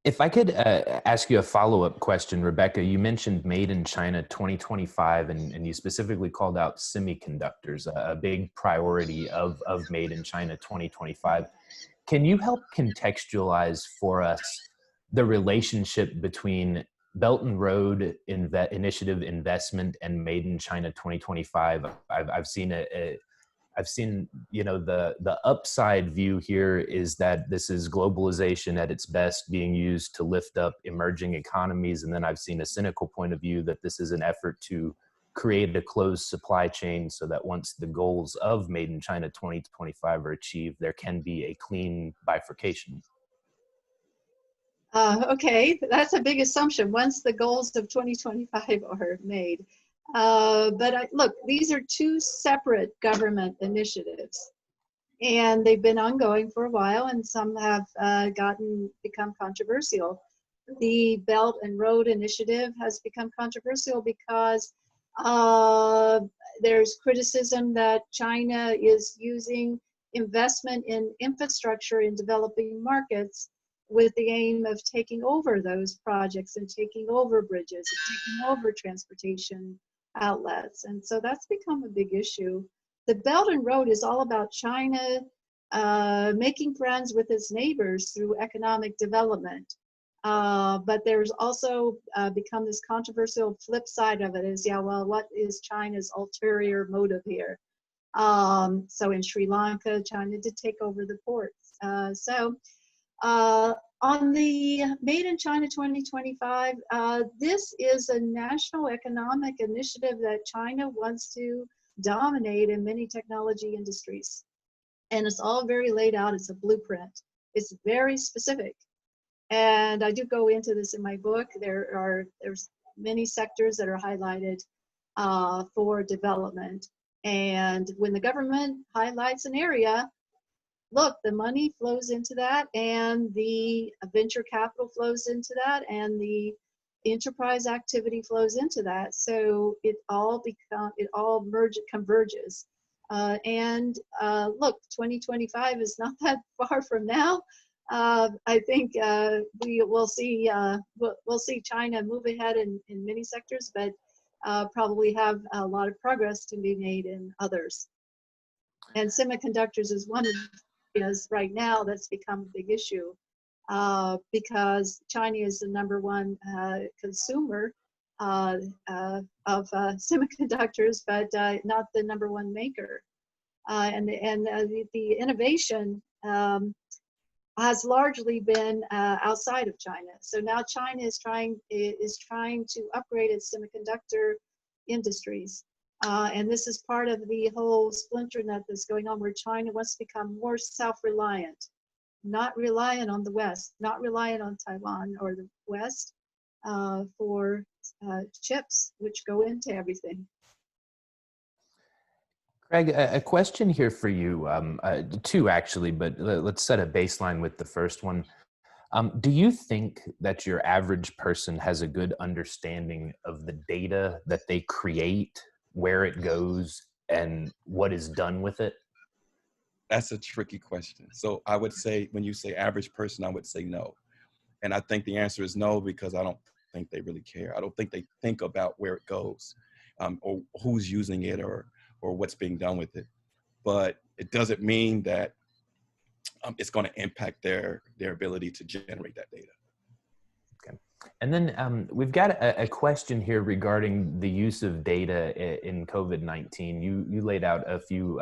If I could ask you a follow-up question, Rebecca, you mentioned Made in China 2025, and you specifically called out semiconductors, a big priority of Made in China 2025. Can you help contextualize for us the relationship between Belt and Road Initiative investment and Made in China 2025? I've seen, you know, the upside view here is that this is globalization at its best being used to lift up emerging economies. And then I've seen a cynical point of view that this is an effort to create a closed supply chain so that once the goals of Made in China 2025 are achieved, there can be a clean bifurcation. Okay, that's a big assumption once the goals of 2025 are made. But look, these are two separate government initiatives, and they've been ongoing for a while, and some have become controversial. The Belt and Road Initiative has become controversial because there's criticism that China is using investment in infrastructure in developing markets with the aim of taking over those projects and taking over bridges and taking over transportation outlets. And so that's become a big issue. The Belt and Road is all about China making friends with its neighbors through economic development. But there's also become this controversial flip side of it is, yeah, well, what is China's ulterior motive here? So in Sri Lanka, China did take over the ports. On the Made in China 2025, this is a national economic initiative that China wants to dominate in many technology industries. And it's all very laid out. It's a blueprint. It's very specific. And I do go into this in my book. There's many sectors that are highlighted for development. And when the government highlights an area, look, the money flows into that, and the venture capital flows into that, and the enterprise activity flows into that. So it all converges. Look, 2025 is not that far from now. I think we'll see China move ahead in many sectors, but probably have a lot of progress to be made in others. And semiconductors is one of areas right now that's become a big issue because China is the #1 consumer of semiconductors, but not the #1 maker. The innovation has largely been outside of China. So now China is trying to upgrade its semiconductor industries. And this is part of the whole splinter net that's going on where China wants to become more self-reliant, not reliant on the West, not reliant on Taiwan or the West for chips, which go into everything. Craig, a question here for you, two actually, but let's set a baseline with the first one. Do you think that your average person has a good understanding of the data that they create, where it goes, and what is done with it? That's a tricky question. So I would say, when you say average person, I would say no. And I think the answer is no, because I don't think they really care. I don't think they think about where it goes, or who's using it, or what's being done with it. But it doesn't mean that it's going to impact their ability to generate that data. Okay. And then we've got a question here regarding the use of data in COVID-19. You laid out a few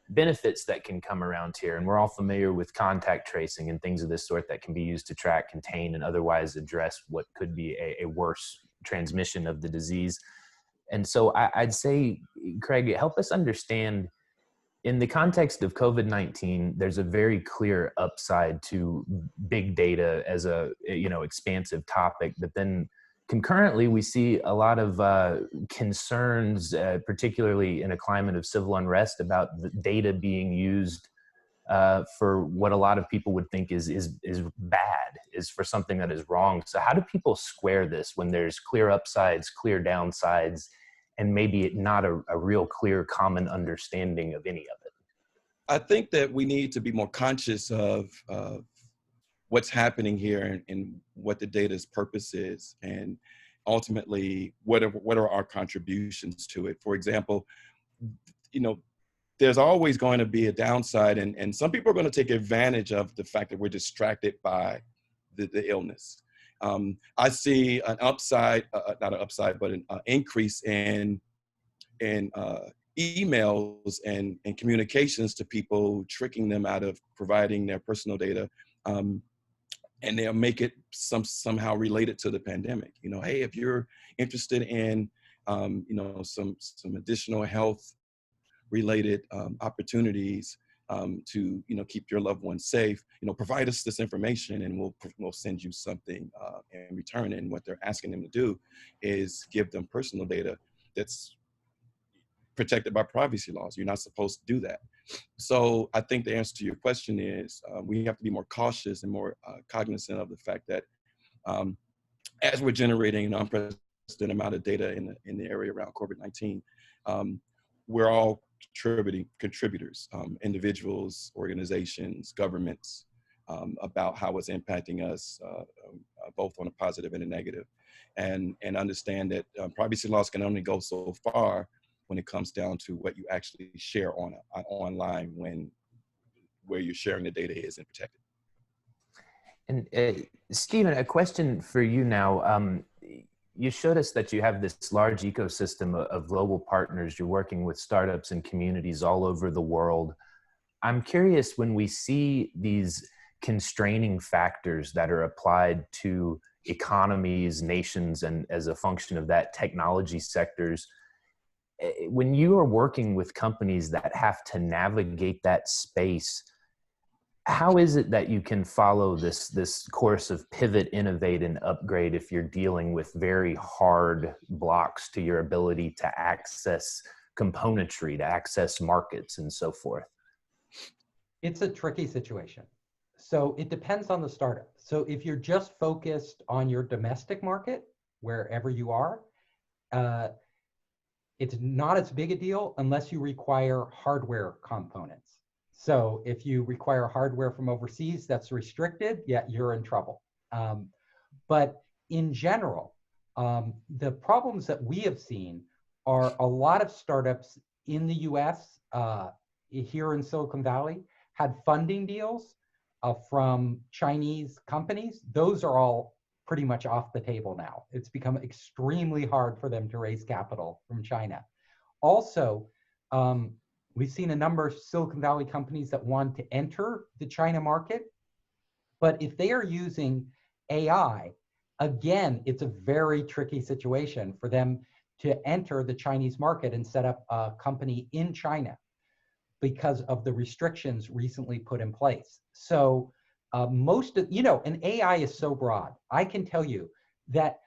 benefits that can come around here, and we're all familiar with contact tracing and things of this sort that can be used to track, contain, and otherwise address what could be a worse transmission of the disease. And so I'd say, Craig, help us understand, in the context of COVID-19, there's a very clear upside to big data as a, expansive topic, but then concurrently, we see a lot of concerns, particularly in a climate of civil unrest, about the data being used for what a lot of people would think is bad, is for something that is wrong. So how do people square this when there's clear upsides, clear downsides, and maybe not a real clear common understanding of any of it? I think that we need to be more conscious of what's happening here, and what the data's purpose is, and ultimately what are our contributions to it. For example, there's always going to be a downside, and some people are going to take advantage of the fact that we're distracted by the illness. I see an upside, not an upside, but an increase in emails and communications to people, tricking them out of providing their personal data. And they'll make it somehow related to the pandemic. Hey, if you're interested in, some additional health related opportunities to, keep your loved ones safe, provide us this information, and we'll send you something in return. And what they're asking them to do is give them personal data that's protected by privacy laws. You're not supposed to do that. So I think the answer to your question is we have to be more cautious and more cognizant of the fact that as we're generating an unprecedented amount of data in the area around COVID-19, we're all contributors, individuals, organizations, governments, about how it's impacting us, both on a positive and a negative, and understand that privacy laws can only go so far when it comes down to what you actually share online, where you're sharing the data isn't protected. And Stephen, a question for you now. You showed us that you have this large ecosystem of global partners. You're working with startups and communities all over the world. I'm curious, when we see these constraining factors that are applied to economies, nations, and as a function of that, technology sectors, when you are working with companies that have to navigate that space, how is it that you can follow this course of pivot, innovate, and upgrade if you're dealing with very hard blocks to your ability to access componentry, to access markets, and so forth? It's a tricky situation. So it depends on the startup. So if you're just focused on your domestic market, wherever you are, it's not as big a deal unless you require hardware components. So if you require hardware from overseas that's restricted, yeah, you're in trouble. But in general, the problems that we have seen are a lot of startups in the US, here in Silicon Valley, had funding deals from Chinese companies. Those are all pretty much off the table now. It's become extremely hard for them to raise capital from China. Also, we've seen a number of Silicon Valley companies that want to enter the China market, but if they are using AI, again, it's a very tricky situation for them to enter the Chinese market and set up a company in China because of the restrictions recently put in place. So most of, and AI is so broad. I can tell you that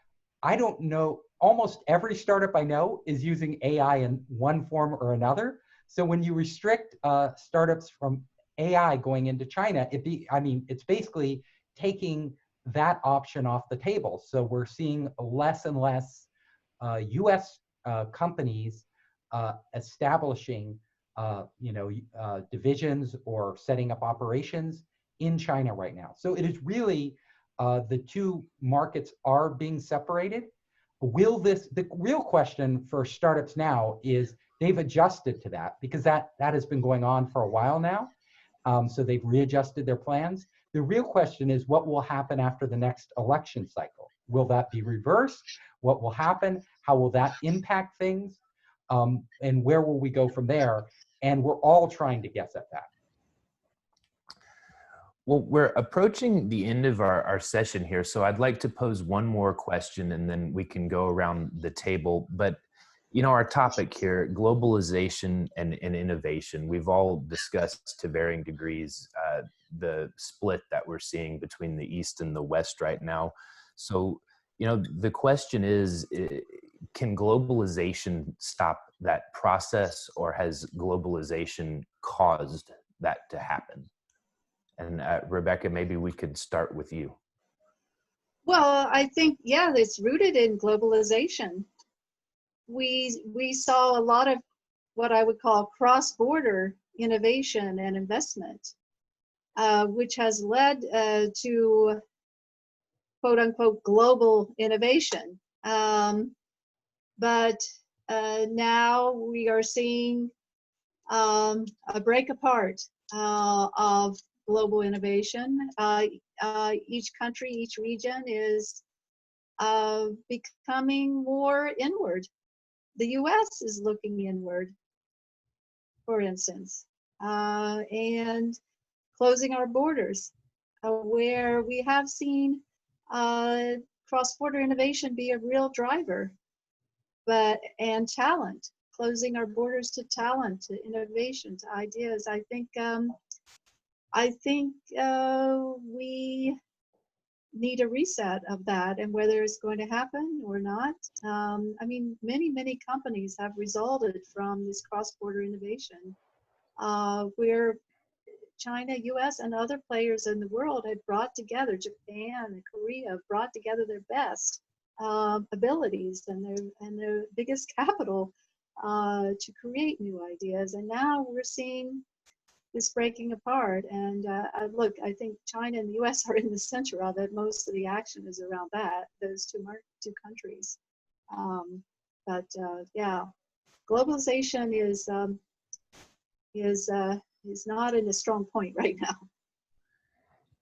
I don't know, almost every startup I know is using AI in one form or another. So when you restrict startups from AI going into China, it's basically taking that option off the table. So we're seeing less and less U.S. Companies establishing, divisions or setting up operations in China right now. So it is really the two markets are being separated. The real question for startups now is they've adjusted to that because that has been going on for a while now. So they've readjusted their plans. The real question is what will happen after the next election cycle? Will that be reversed? What will happen? How will that impact things? And where will we go from there? And we're all trying to guess at that. Well, we're approaching the end of our session here, so I'd like to pose one more question and then we can go around the table. But, our topic here, globalization and innovation, we've all discussed to varying degrees the split that we're seeing between the East and the West right now. So, the question is, can globalization stop that process, or has globalization caused that to happen? And Rebecca, maybe we could start with you. Well, I think, yeah, it's rooted in globalization. We saw a lot of what I would call cross-border innovation and investment, which has led to quote unquote global innovation. But now we are seeing a break apart of global innovation. Each country, each region is becoming more inward. The US is looking inward, for instance, and closing our borders, where we have seen cross-border innovation be a real driver, and talent, closing our borders to talent, to innovation, to ideas. I think we need a reset of that, and whether it's going to happen or not. Many companies have resulted from this cross-border innovation, where China, US, and other players in the world had brought together, Japan and Korea brought together their best abilities and their biggest capital to create new ideas. And now we're seeing this breaking apart. And I think China and the US are in the center of it. Most of the action is around those two countries. Yeah, globalization is not in a strong point right now.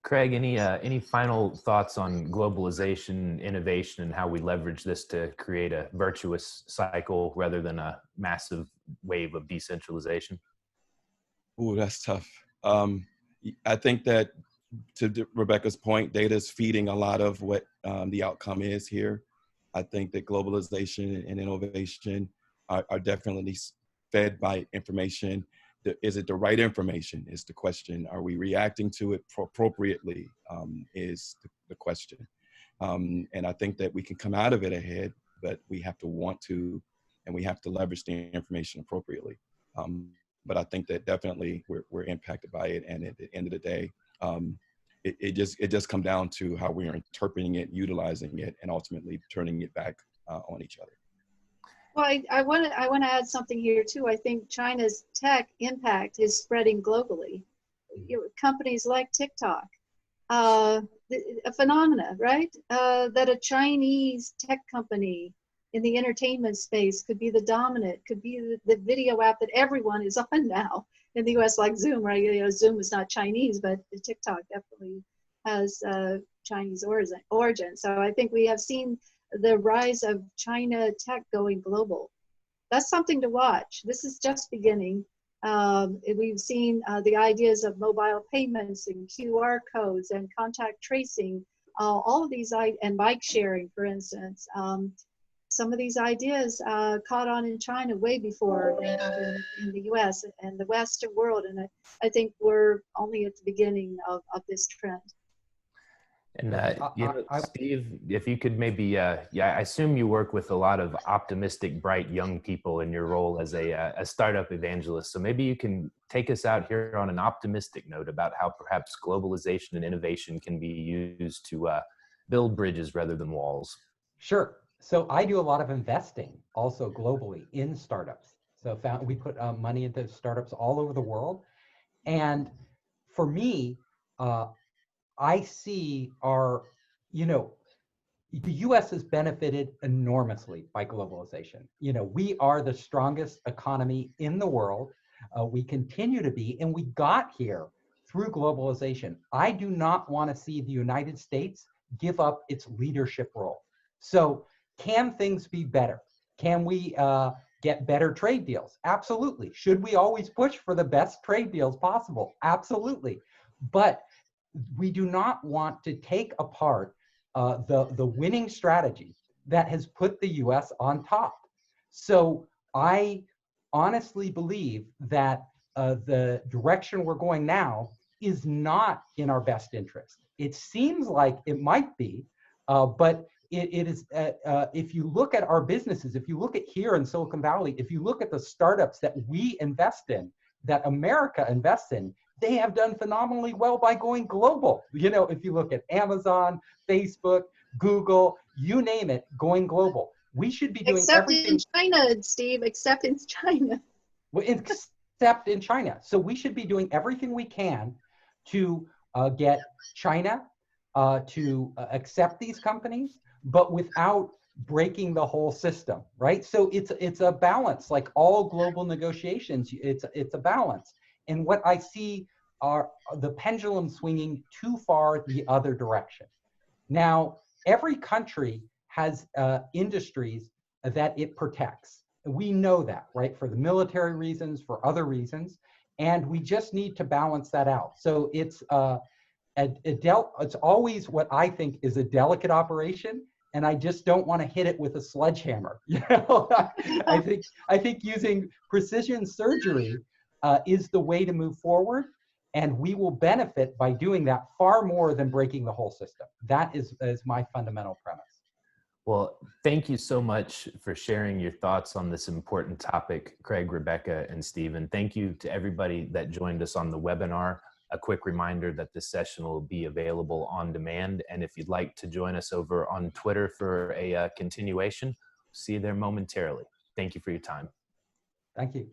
Craig, any final thoughts on globalization, innovation, and how we leverage this to create a virtuous cycle rather than a massive wave of decentralization? Ooh, that's tough. I think that, to Rebecca's point, data is feeding a lot of what the outcome is here. I think that globalization and innovation are definitely fed by information. Is it the right information is the question. Are we reacting to it appropriately is the question. And I think that we can come out of it ahead, but we have to want to, and we have to leverage the information appropriately. But I think that definitely we're impacted by it. And at the end of the day, it just comes down to how we are interpreting it, utilizing it, and ultimately turning it back on each other. Well, I want to add something here too. I think China's tech impact is spreading globally. Companies like TikTok, a phenomena, right? That a Chinese tech company in the entertainment space could be the dominant, could be the video app that everyone is on now. In the US, like Zoom, right? Zoom is not Chinese, but TikTok definitely has Chinese origin. So I think we have seen the rise of China tech going global. That's something to watch. This is just beginning. We've seen the ideas of mobile payments and QR codes and contact tracing, all of these, and bike sharing, for instance. Some of these ideas caught on in China way before they have in the US and the Western world. And I think we're only at the beginning of this trend. And Steve, if you could maybe, yeah, I assume you work with a lot of optimistic, bright young people in your role as a startup evangelist. So maybe you can take us out here on an optimistic note about how perhaps globalization and innovation can be used to build bridges rather than walls. Sure. So I do a lot of investing also globally in startups. So we put money into startups all over the world. And for me, I see the US has benefited enormously by globalization. We are the strongest economy in the world. We continue to be, and we got here through globalization. I do not want to see the United States give up its leadership role. So, can things be better? Can we get better trade deals? Absolutely. Should we always push for the best trade deals possible? Absolutely. But we do not want to take apart the winning strategy that has put the US on top. So I honestly believe that the direction we're going now is not in our best interest. It seems like it might be, but it is, if you look at our businesses, if you look at here in Silicon Valley, if you look at the startups that we invest in, that America invests in, they have done phenomenally well by going global. If you look at Amazon, Facebook, Google, you name it, going global. We should be doing everything. Except in China, Steve, except in China. Except in China. So we should be doing everything we can to get China to accept these companies, but without breaking the whole system, right? So it's a balance, like all global negotiations, it's a balance. And what I see are the pendulum swinging too far the other direction. Now, every country has industries that it protects. We know that, right? For the military reasons, for other reasons, and we just need to balance that out. So it's it's always what I think is a delicate operation, and I just don't want to hit it with a sledgehammer. I think using precision surgery is the way to move forward, and we will benefit by doing that far more than breaking the whole system. That is my fundamental premise. Well, thank you so much for sharing your thoughts on this important topic, Craig, Rebecca, and Stephen. Thank you to everybody that joined us on the webinar. A quick reminder that this session will be available on demand. And if you'd like to join us over on Twitter for a continuation, see you there momentarily. Thank you for your time. Thank you.